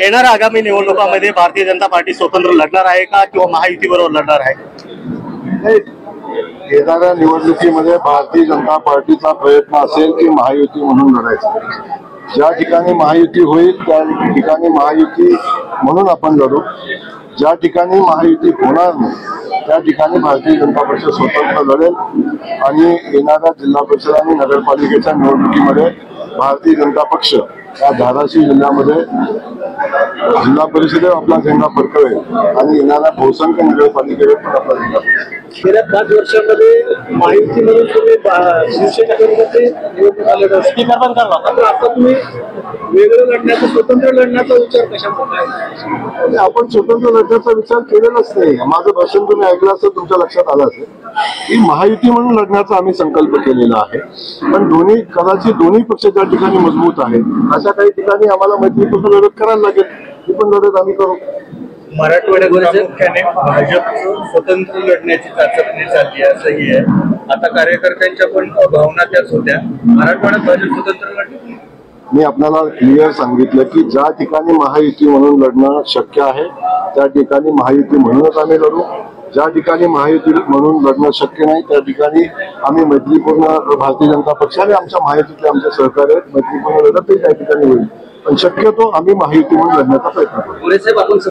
येणाऱ्या आगामी निवडणुकांमध्ये भारतीय जनता पार्टी स्वतंत्र लढणार आहे का किंवा महायुती बरोबर लढणार आहे? येणाऱ्या निवडणुकीमध्ये भारतीय जनता पार्टीचा प्रयत्न असेल की महायुती म्हणून लढायचा। ज्या ठिकाणी महायुती होईल त्या ठिकाणी महायुती म्हणून आपण लढू, ज्या ठिकाणी महायुती होणार नाही त्या ठिकाणी भारतीय जनता पक्ष स्वतंत्र लढेल आणि येणाऱ्या जिल्हा परिषद आणि नगरपालिकेच्या निवडणुकीमध्ये भारतीय जनता पक्ष या धाराशिव जिल्ह्यामध्ये जिल्हा परिषदेवर आपला झेंडा फडकवेल आणि येणाऱ्या बहुसंख्य नगरपालिकेवर पण आपला झेंडा फडकवेल। गेल्या 5 वर्षांमध्ये महायुती म्हणून तुम्ही शिवसेनेकडे निवडणूक लढवली, स्पीकर पण करला, आता तुम्ही वेगळं लढण्याचा स्वतंत्र लढण्याचा विचार कशाप्रकारे? आपण स्वतंत्र लढण्याचा विचार केलेलाच नाही। माझं भाषण तुम्ही ऐकलं असेल, तुमच्या लक्षात आलं असेल की महायुती म्हणून लढण्याचा आम्ही संकल्प केलेला आहे। पण कदाचित दोन्ही पक्ष त्या ठिकाणी मजबूत आहेत, अशा काही ठिकाणी आम्हाला मैत्रीपूर्ण लढत करायला लागेल, ही पण लढत आम्ही करू। मराठवाड्यात भाजप स्वतंत्र लढण्याची चाचपणी चालली असंही आहे। आता कार्यकर्त्यांच्या पण भावना त्याच होत्या, मराठवाड्यात भाजप स्वतंत्र लढणार। मी आपल्याला क्लिअर सांगितलं की ज्या ठिकाणी महायुती म्हणून लढणं शक्य आहे त्या ठिकाणी महायुती म्हणूनच आम्ही लढू, ज्या ठिकाणी महायुती म्हणून लढणं शक्य नाही त्या ठिकाणी आम्ही मैत्रीपूर्ण भारतीय जनता पक्षाने आमच्या महायुतीतले आमचे सहकार्य मैत्रीपूर्ण लढत त्या ठिकाणी होईल, पण शक्यतो आम्ही महायुती म्हणून लढण्याचा प्रयत्न करू।